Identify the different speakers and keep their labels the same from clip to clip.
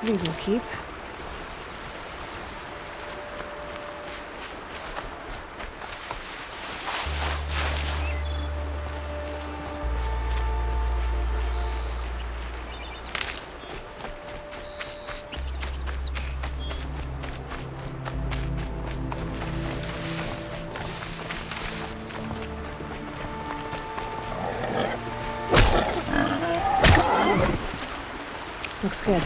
Speaker 1: These will keep. Looks good.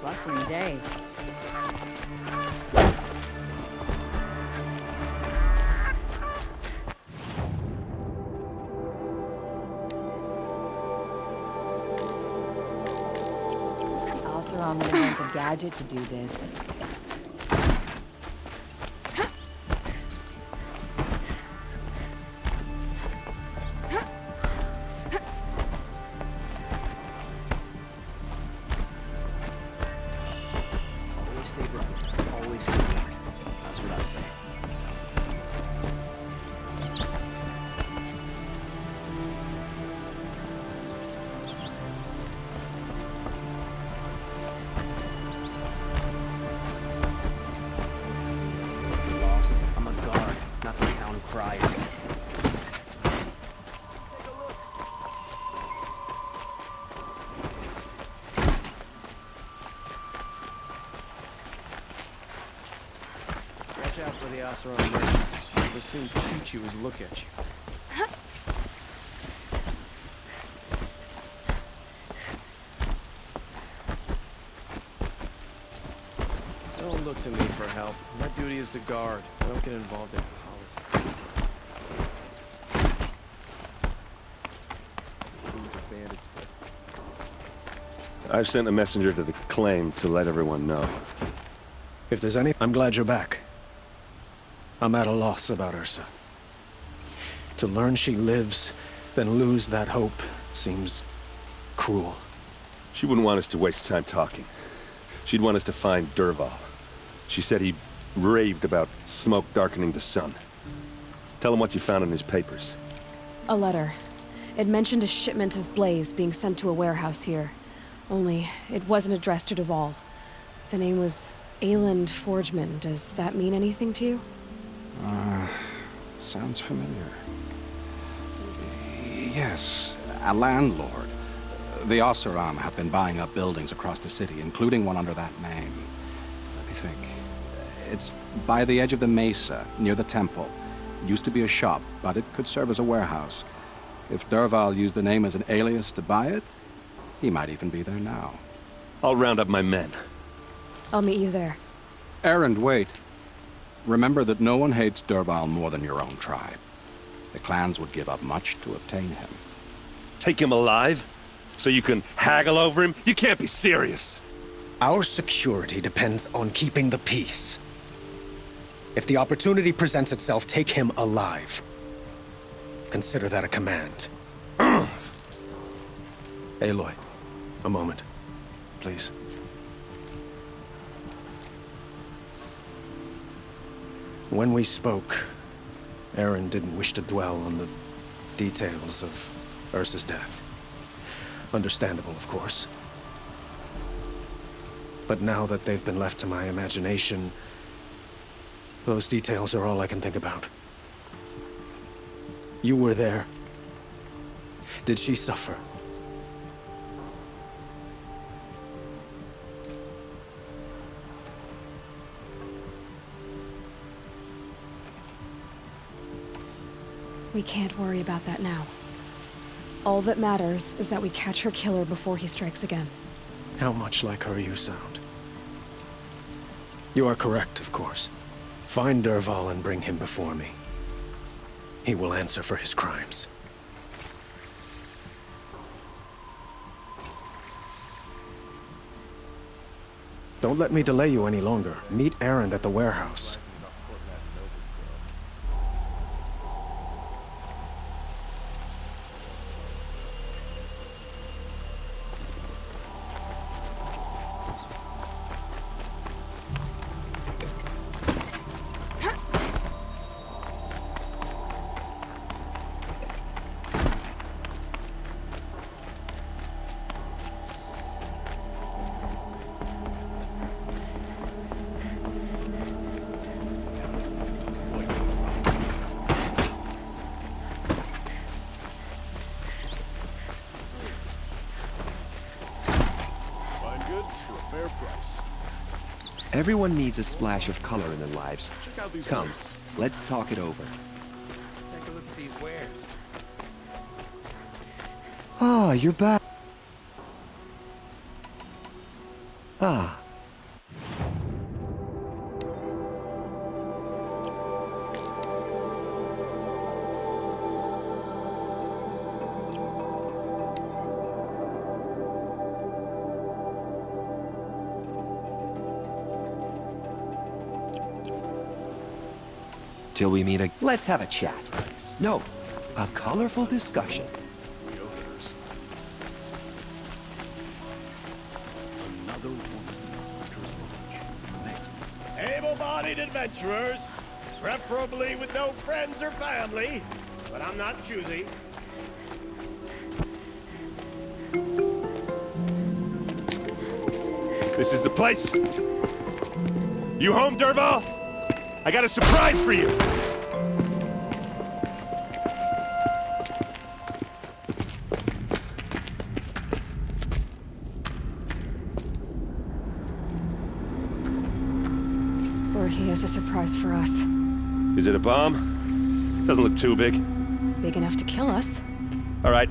Speaker 2: Bustling day.
Speaker 1: Also, I'm gonna invent a gadget to do this. the Oseram merchants. They'll soon treat you as look at you. Don't look to me for help. My duty is to guard. I don't get involved in politics.
Speaker 2: I've sent a messenger to the claim to let everyone know.
Speaker 3: If there's any, I'm glad you're back. I'm at a loss about Ursa. To learn she lives, then lose that hope, seems cruel.
Speaker 2: She wouldn't want us to waste time talking. She'd want us to find Dervahl. She said he raved about smoke darkening the sun. Tell him what you found in his papers.
Speaker 4: A letter. It mentioned a shipment of blaze being sent to a warehouse here. Only, it wasn't addressed to Dervahl. The name was Ayland Forgeman. Does that mean anything to you?
Speaker 5: Sounds familiar. Yes, a landlord. The Oseram have been buying up buildings across the city, including one under that name. Let me think. It's by the edge of the mesa, near the temple. It used to be a shop, but it could serve as a warehouse. If Dervahl used the name as an alias to buy it, he might even be there now.
Speaker 2: I'll round up my men.
Speaker 4: I'll meet you there.
Speaker 5: Erend, wait. Remember that no one hates Dervahl more than your own tribe. The clans would give up much to obtain him.
Speaker 2: Take him alive? So you can haggle over him? You can't be serious.
Speaker 3: Our security depends on keeping the peace. If the opportunity presents itself, take him alive. Consider that a command. Aloy, a moment, please. When we spoke, Erend didn't wish to dwell on the details of Ursa's death. Understandable, of course. But now that they've been left to my imagination, those details are all I can think about. You were there. Did she suffer?
Speaker 4: We can't worry about that now. All that matters is that we catch her killer before he strikes again.
Speaker 3: How much like her you sound. You are correct, of course. Find Dervahl and bring him before me. He will answer for his crimes. Don't let me delay you any longer. Meet Erend at the warehouse.
Speaker 1: Fair price.
Speaker 6: Everyone needs a splash of color in their lives. Come, let's talk it over.
Speaker 1: Take a look at these wares.
Speaker 6: Ah, you're back. Ah. Till we meet again. Let's have a chat. No, a colorful discussion.
Speaker 1: Another woman in Hunter's Lodge. Next. Able-bodied adventurers, preferably with no friends or family, but I'm not choosy.
Speaker 2: This is the place. You home, Dervahl? I got a surprise for you!
Speaker 4: Or he has a surprise for us.
Speaker 2: Is it a bomb? Doesn't look too big.
Speaker 4: Big enough to kill us.
Speaker 2: All right.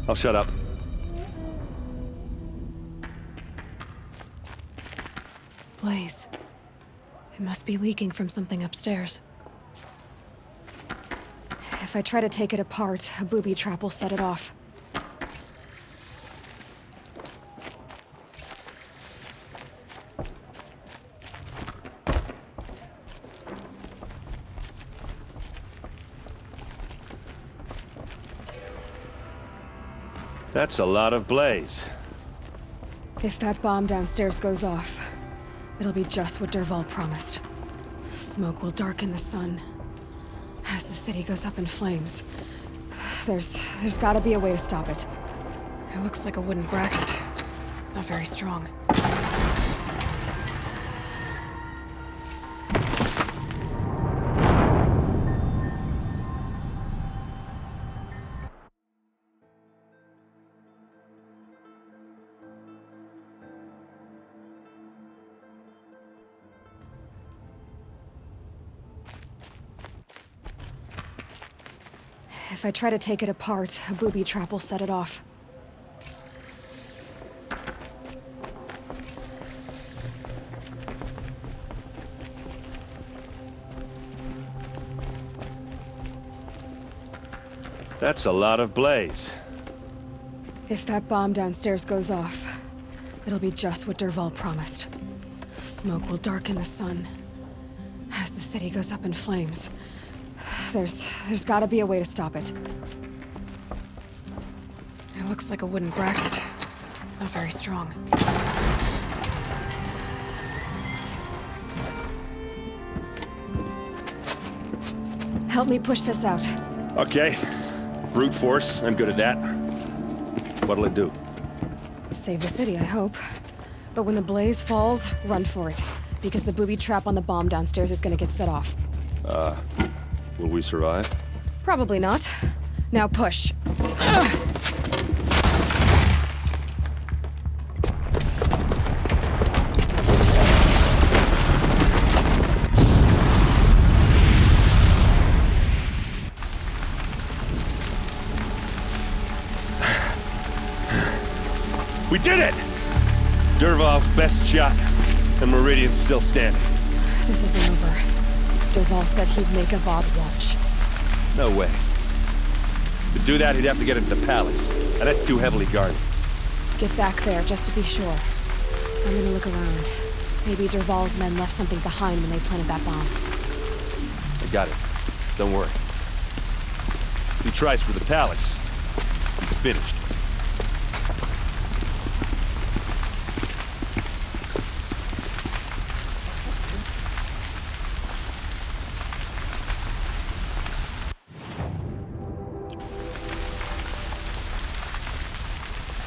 Speaker 2: I'll shut up.
Speaker 4: Blaze. It must be leaking from something upstairs. If I try to take it apart, a booby trap will set it off.
Speaker 2: That's a lot of blaze.
Speaker 4: If that bomb downstairs goes off, it'll be just what Dervahl promised. Smoke will darken the sun as the city goes up in flames. There's gotta be a way to stop it. It looks like a wooden bracket. Not very strong. If I try to take it apart, a booby trap will set it off.
Speaker 2: That's a lot of blaze.
Speaker 4: If that bomb downstairs goes off, it'll be just what Dervahl promised. Smoke will darken the sun as the city goes up in flames. There's gotta be a way to stop it. It looks like a wooden bracket. Not very strong. Help me push this out.
Speaker 2: Okay. Brute force. I'm good at that. What'll it do?
Speaker 4: Save the city, I hope. But when the blaze falls, run for it. Because the booby trap on the bomb downstairs is gonna get set off.
Speaker 2: Will we survive?
Speaker 4: Probably not. Now push.
Speaker 2: We did it! Dervahl's best shot, and Meridian's still standing.
Speaker 4: This isn't over. Dervahl said he'd make a VOD watch.
Speaker 2: No way. To do that, he'd have to get into the palace, and that's too heavily guarded.
Speaker 4: Get back there, just to be sure. I'm gonna look around. Maybe Dervahl's men left something behind when they planted that bomb.
Speaker 2: I got it. Don't worry. If he tries for the palace, he's finished.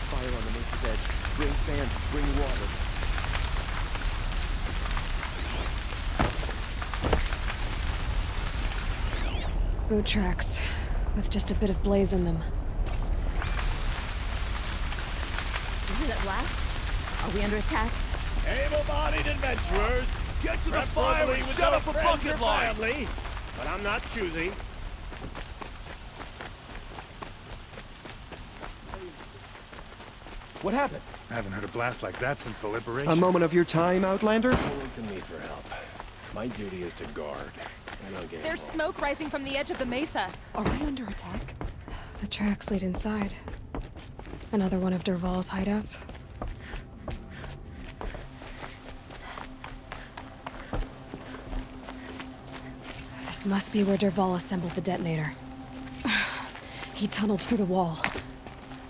Speaker 7: Fire on the mesa's edge. Bring sand, bring water.
Speaker 4: Boot tracks, with just a bit of blaze in them.
Speaker 8: Is it at last? Are we under attack?
Speaker 1: Able-bodied adventurers,
Speaker 7: Get to the fire
Speaker 1: preferably
Speaker 7: and
Speaker 1: with
Speaker 7: shut
Speaker 1: no
Speaker 7: up a
Speaker 1: friends or
Speaker 7: bucket line!
Speaker 1: family, but I'm not choosy.
Speaker 7: What happened?
Speaker 9: I haven't heard a blast like that since the liberation.
Speaker 6: A moment of your time, Outlander?
Speaker 7: Pulling to me for help. My duty is to guard. I don't get
Speaker 8: There's
Speaker 7: involved.
Speaker 8: smoke rising from the edge of the mesa. Are we under attack?
Speaker 4: The tracks lead inside. Another one of Dervahl's hideouts. This must be where Dervahl assembled the detonator. He tunneled through the wall.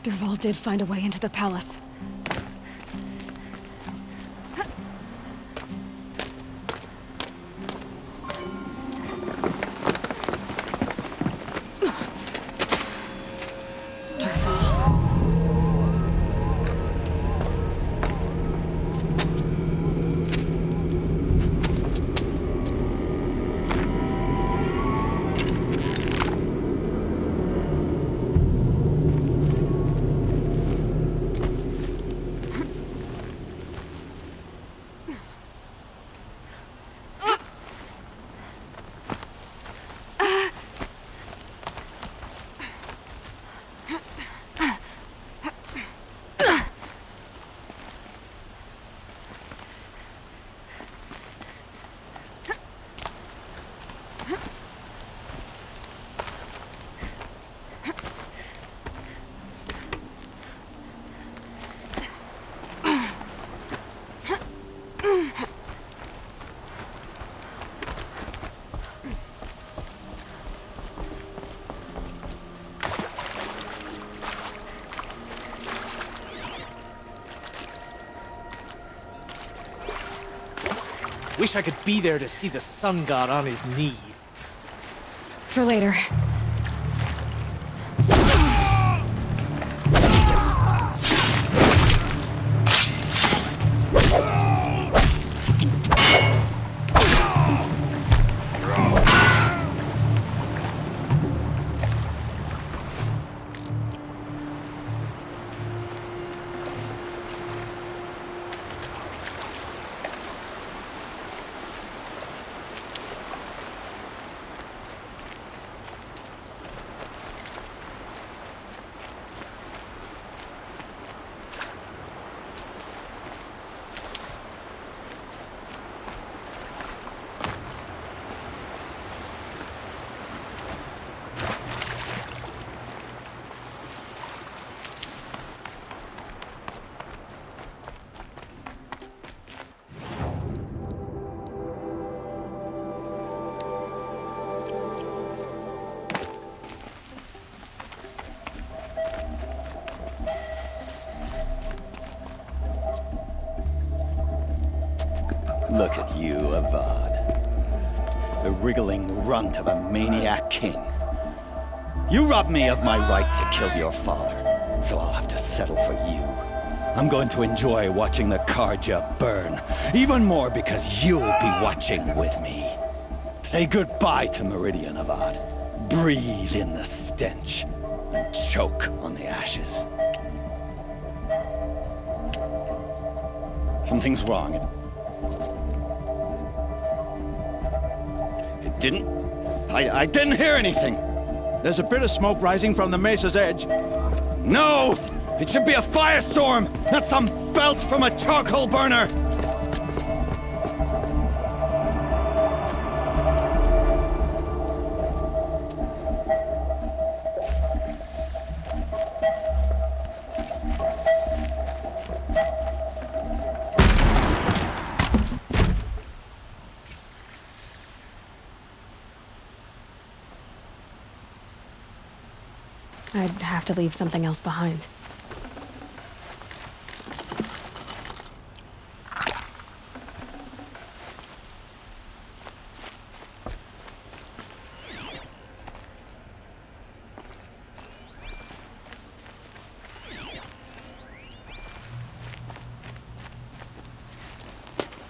Speaker 4: Dervahl did find a way into the palace. Dervahl.
Speaker 3: Wish I could be there to see the sun god on his knee.
Speaker 4: For later.
Speaker 10: Look at you, Avad. The wriggling runt of a maniac king. You robbed me of my right to kill your father, so I'll have to settle for you. I'm going to enjoy watching the Karja burn, even more because you'll be watching with me. Say goodbye to Meridian, Avad. Breathe in the stench, and choke on the ashes. Something's wrong. I didn't hear anything.
Speaker 11: There's a bit of smoke rising from the mesa's edge.
Speaker 10: No! It should be a firestorm, not some belch from a charcoal burner!
Speaker 4: I'd have to leave something else behind.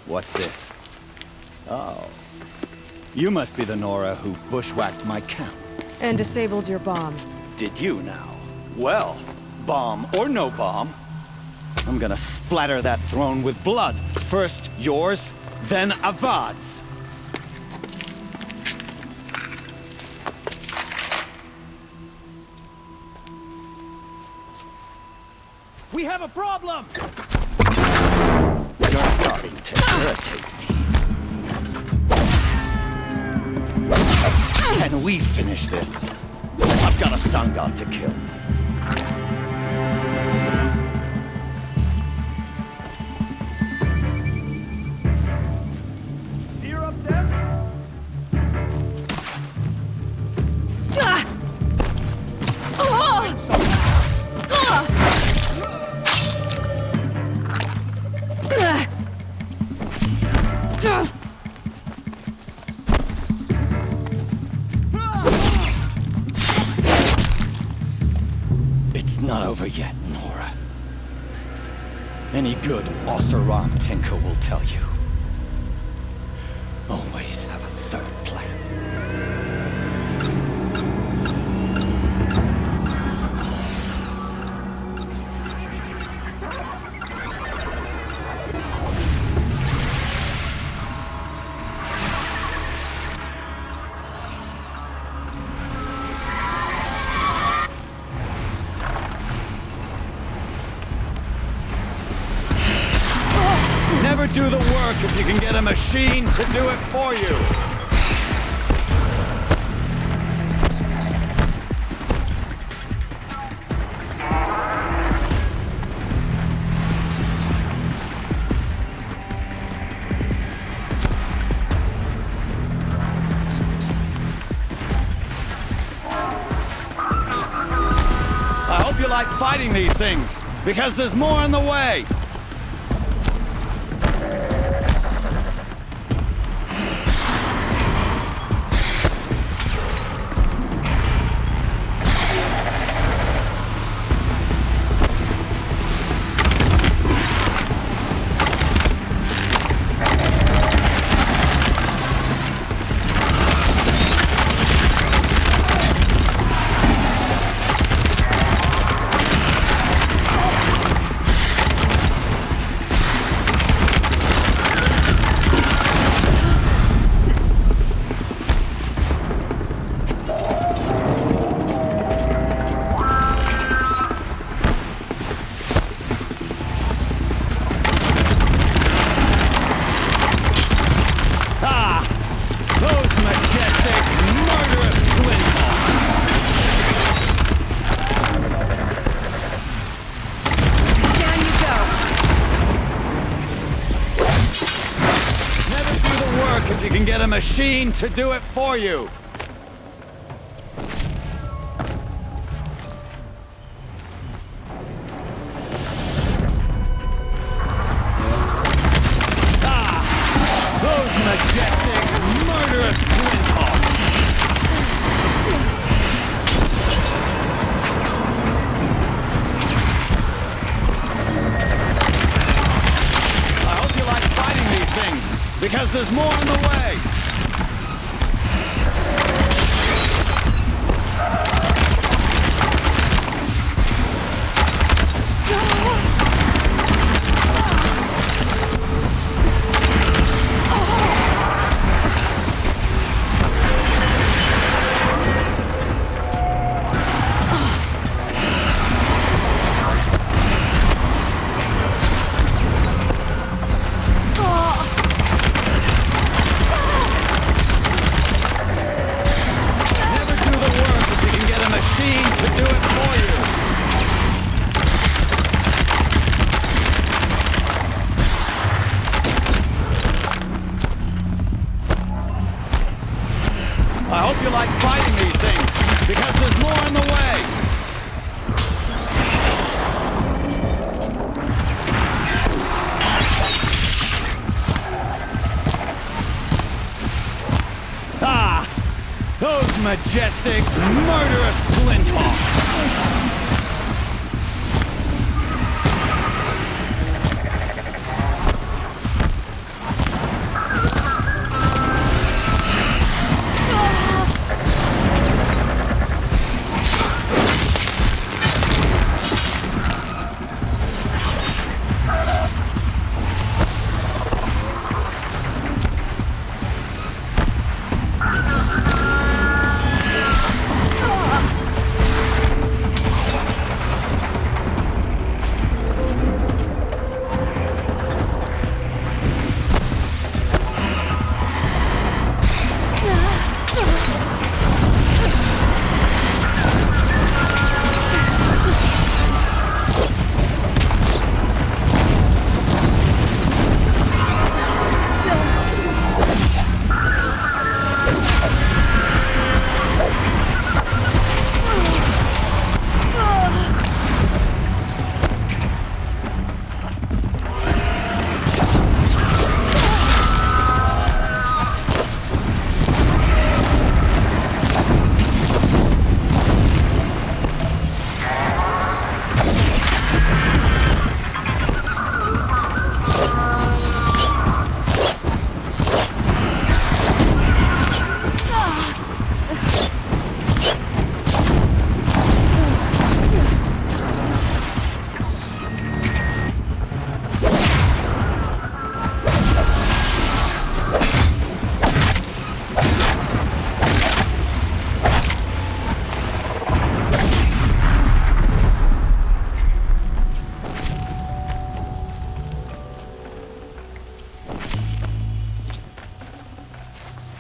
Speaker 10: What's this? Oh. You must be the Nora who bushwhacked my camp.
Speaker 4: And disabled your bomb.
Speaker 10: Did you now? Well, bomb or no bomb, I'm gonna splatter that throne with blood. First yours, then Avad's.
Speaker 11: We have a problem!
Speaker 10: You're starting to irritate me. Can we finish this? I've got a sun god to kill.
Speaker 11: See her up there?
Speaker 10: Not over yet, Nora. Any good Oseram tinker will tell you. Always have a third plan. Never do the work if you can get a machine to do it for you. I hope you like fighting these things, because there's more on the way.
Speaker 11: if you can get a machine to do it for you. Those majestic, murderous flinthawks! I hope you like fighting these things, because there's more on the way! I hope you like fighting these things, because there's more on the way! Ah! Those majestic, murderous flinthawks!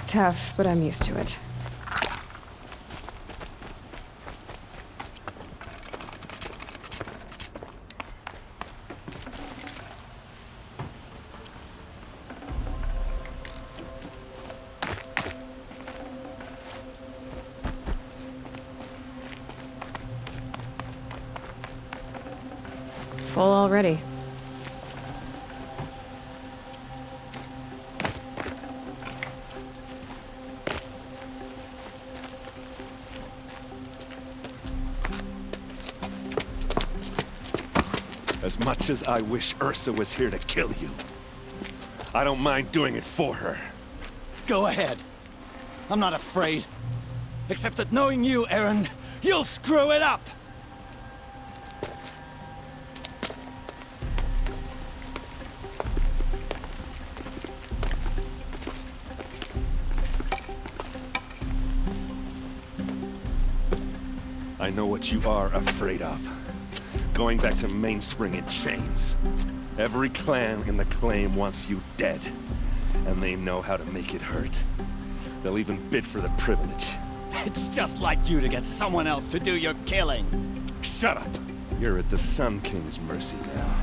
Speaker 4: Tough, but I'm used to it. Full already.
Speaker 2: As much as I wish Ursa was here to kill you, I don't mind doing it for her.
Speaker 10: Go ahead. I'm not afraid. Except that knowing you, Aaron, you'll screw it up!
Speaker 2: I know what you are afraid of. Going back to Mainspring in chains. Every clan in the claim wants you dead. And they know how to make it hurt. They'll even bid for the privilege.
Speaker 10: It's just like you to get someone else to do your killing.
Speaker 2: Shut up! You're at the Sun King's mercy now.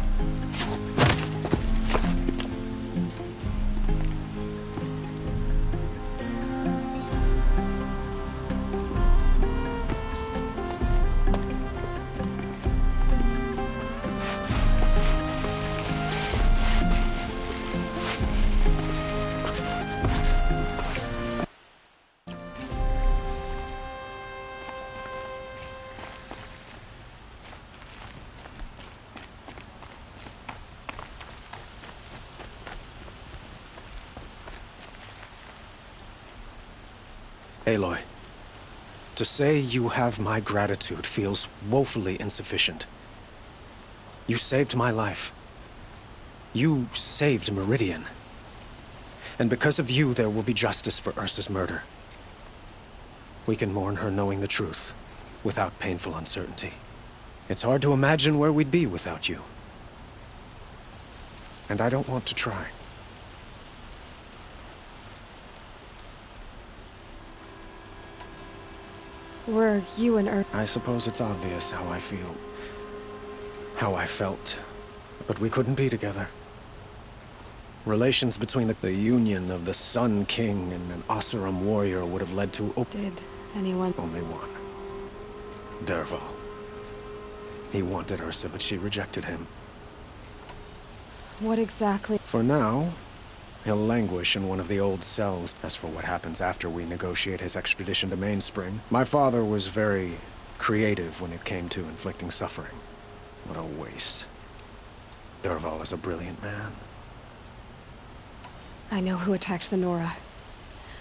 Speaker 3: Aloy, to say you have my gratitude feels woefully insufficient. You saved my life. You saved Meridian. And because of you, there will be justice for Ursa's murder. We can mourn her knowing the truth, without painful uncertainty. It's hard to imagine where we'd be without you. And I don't want to try.
Speaker 4: Were you and Ursa...
Speaker 3: I suppose it's obvious how I feel. How I felt. But we couldn't be together. Relations between the union of the Sun King and an Oseram warrior would have led to...
Speaker 4: Did anyone...
Speaker 3: Only one. Dervahl. He wanted Ursa, but she rejected him.
Speaker 4: What exactly...
Speaker 3: For now, he'll languish in one of the old cells. As for what happens after we negotiate his extradition to Mainspring, my father was very creative when it came to inflicting suffering. What a waste. Dervahl is a brilliant man.
Speaker 4: I know who attacked the Nora.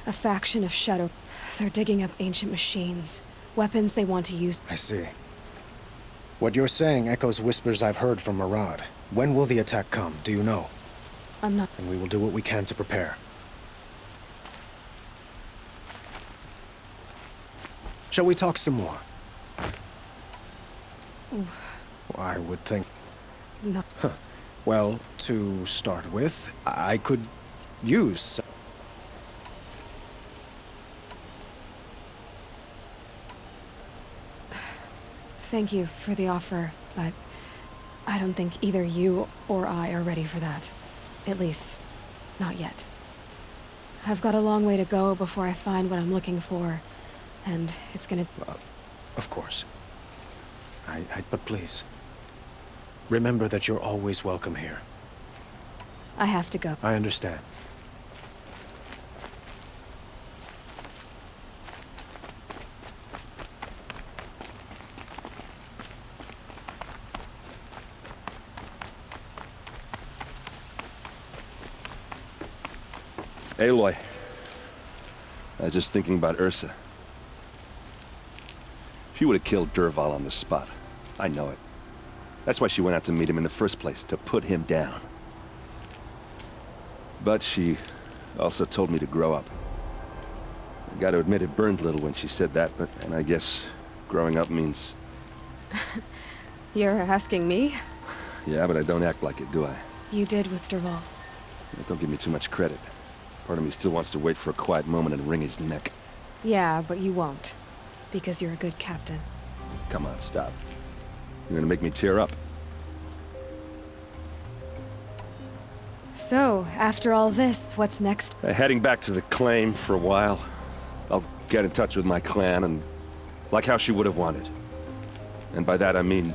Speaker 4: A faction of Shadow. They're digging up ancient machines. Weapons they want to use.
Speaker 3: I see. What you're saying echoes whispers I've heard from Murad. When will the attack come? Do you know?
Speaker 4: I'm not...
Speaker 3: And we will do what we can to prepare. Shall we talk some more?
Speaker 4: Ooh.
Speaker 3: I would think...
Speaker 4: No.
Speaker 3: Huh. Well, to start with, I could use...
Speaker 4: Thank you for the offer, but I don't think either you or I are ready for that. At least, not yet. I've got a long way to go before I find what I'm looking for, and it's gonna...
Speaker 3: Of course. But please, remember that you're always welcome here.
Speaker 4: I have to go.
Speaker 3: I understand.
Speaker 2: Aloy. I was just thinking about Ursa. She would have killed Dervahl on the spot. I know it. That's why she went out to meet him in the first place, to put him down. But she also told me to grow up. I gotta admit it burned a little when she said that, and I guess growing up means...
Speaker 4: You're asking me?
Speaker 2: Yeah, but I don't act like it, do I?
Speaker 4: You did with Dervahl.
Speaker 2: Don't give me too much credit. Part of me still wants to wait for a quiet moment and wring his neck.
Speaker 4: Yeah, but you won't. Because you're a good captain.
Speaker 2: Come on, stop. You're gonna make me tear up.
Speaker 4: So, after all this, what's next?
Speaker 2: Heading back to the claim for a while. I'll get in touch with my clan and... like how she would have wanted. And by that I mean...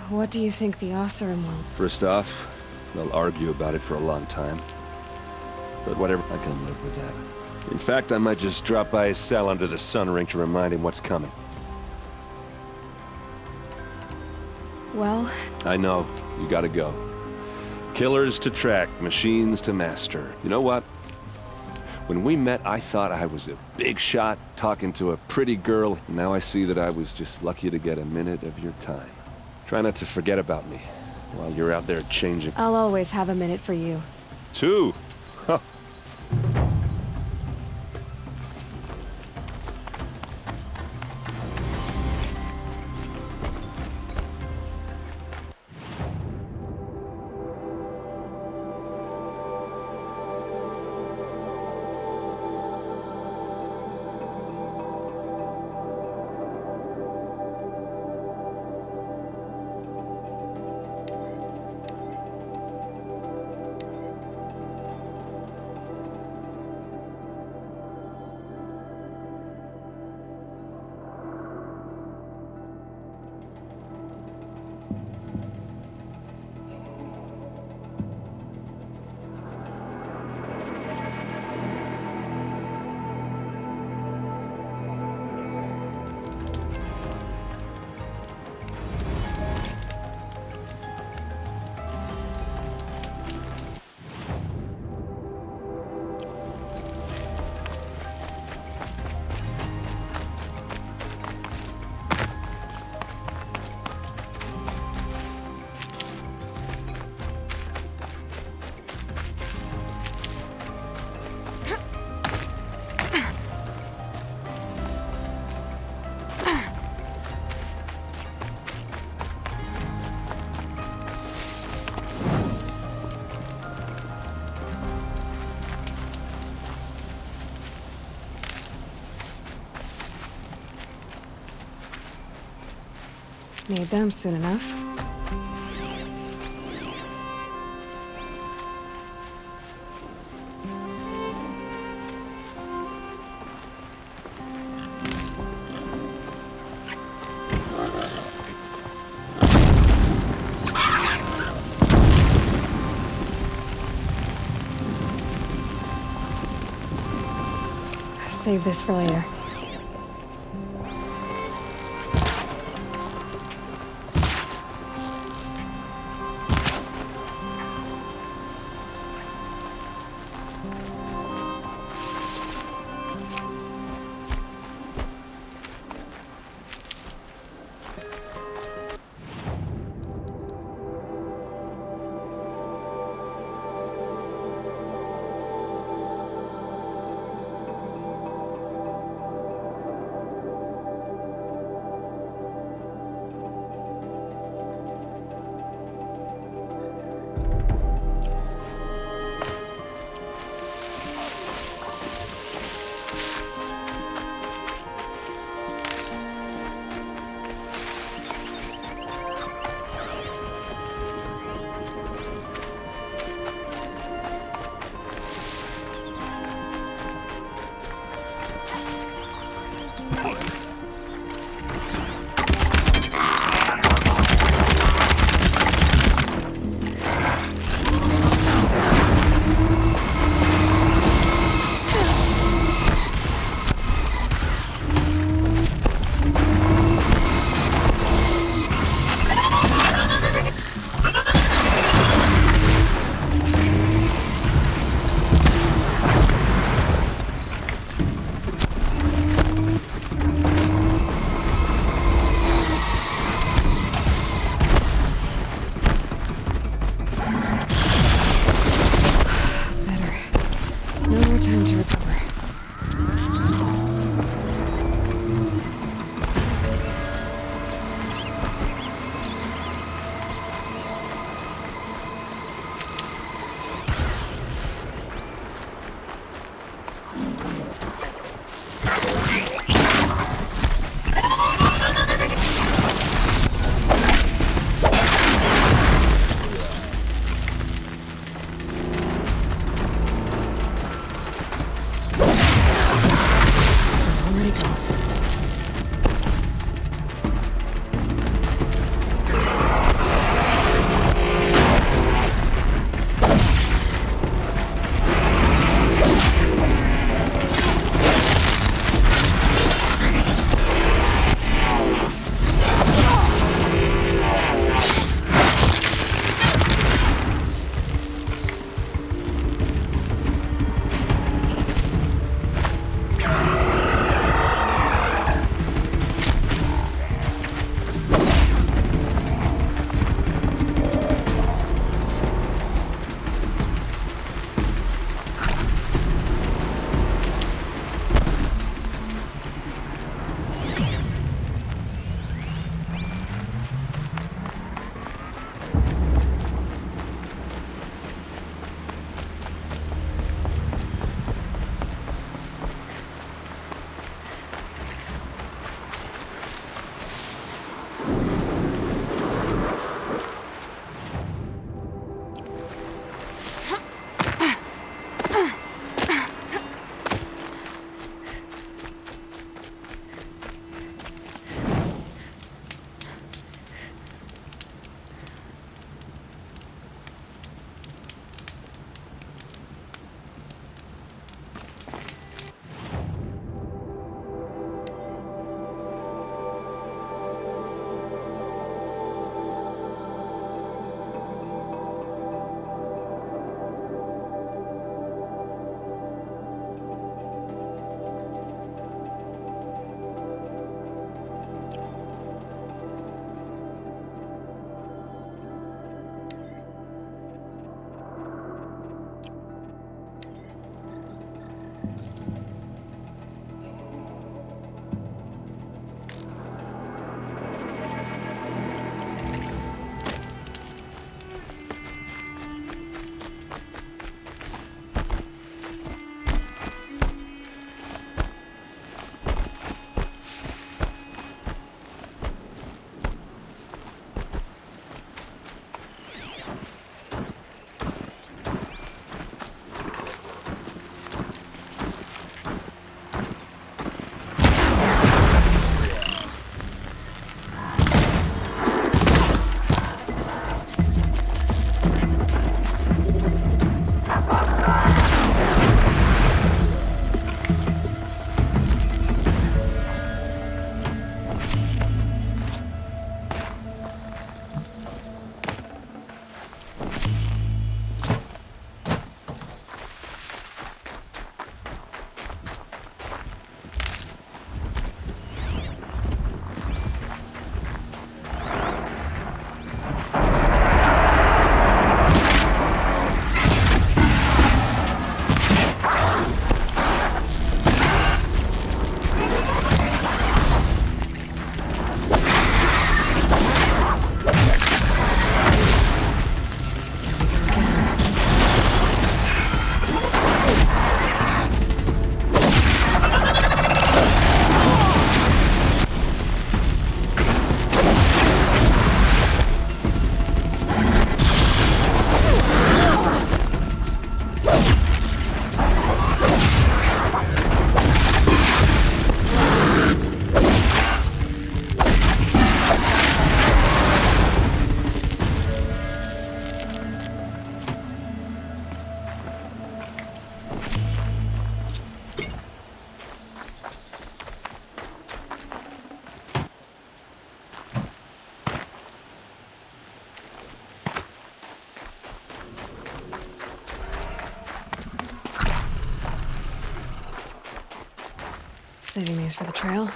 Speaker 4: What do you think the Oseram will?
Speaker 2: First off, they'll argue about it for a long time. But whatever, I can live with that. In fact, I might just drop by his cell under the sun ring to remind him what's coming.
Speaker 4: Well...
Speaker 2: I know. You gotta go. Killers to track, machines to master. You know what? When we met, I thought I was a big shot talking to a pretty girl. Now I see that I was just lucky to get a minute of your time. Try not to forget about me while you're out there changing.
Speaker 4: I'll always have a minute for you.
Speaker 2: 2? Huh.
Speaker 4: Need them soon enough. Save this for later. Saving these for the trail.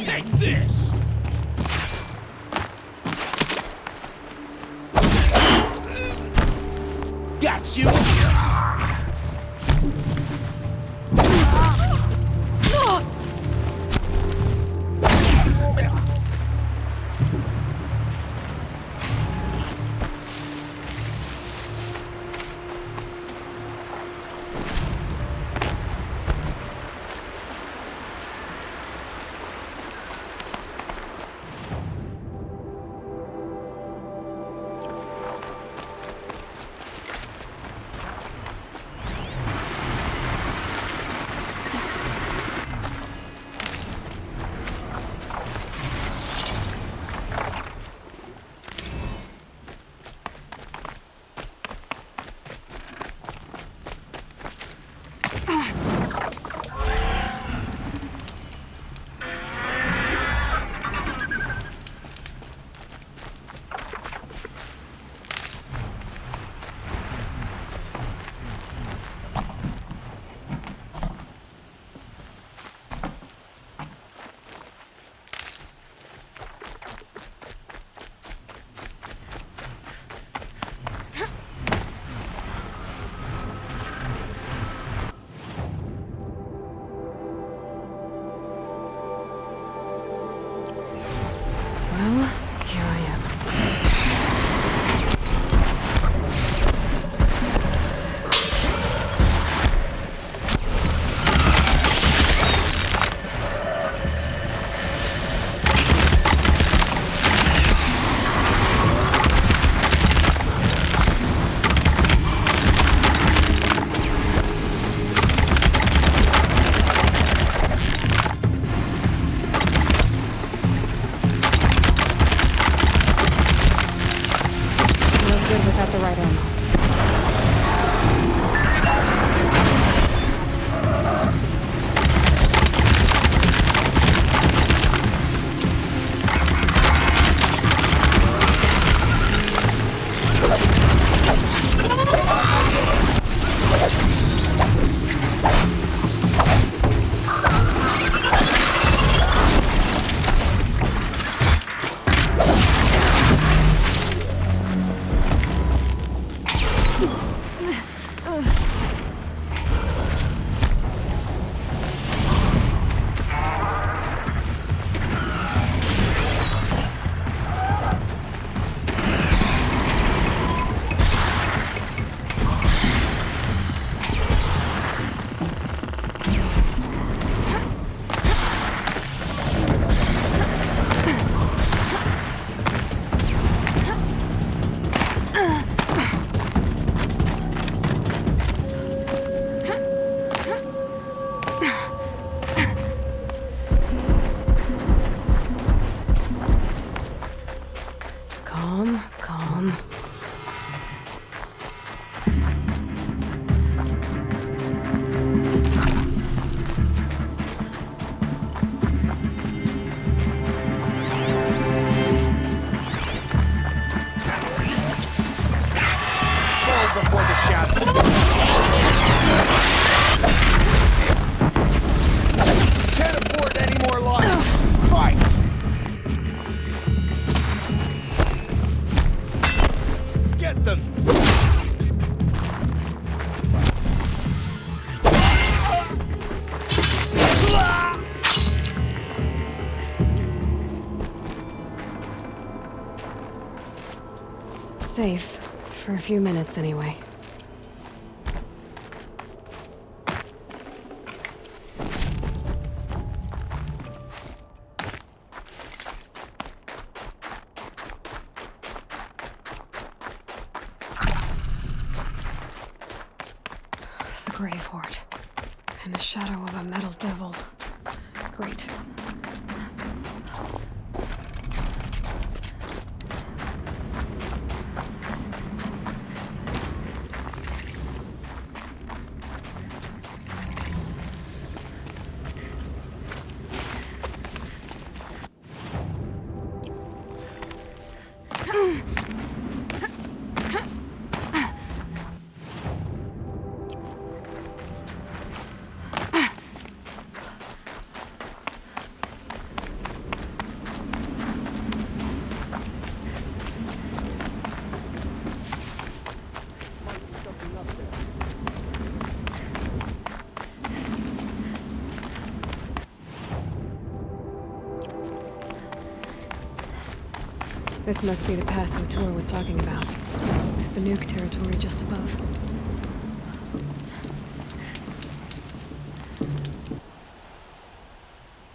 Speaker 1: Take this! Got you!
Speaker 4: Well, here I am. Good without the right ammo. Calm, calm.
Speaker 1: Before the shot.
Speaker 4: safe. For a few minutes, anyway. The Grave Horde. In the shadow of a metal devil. Great. This must be the pass O'Toole was talking about. With Banuk territory just above.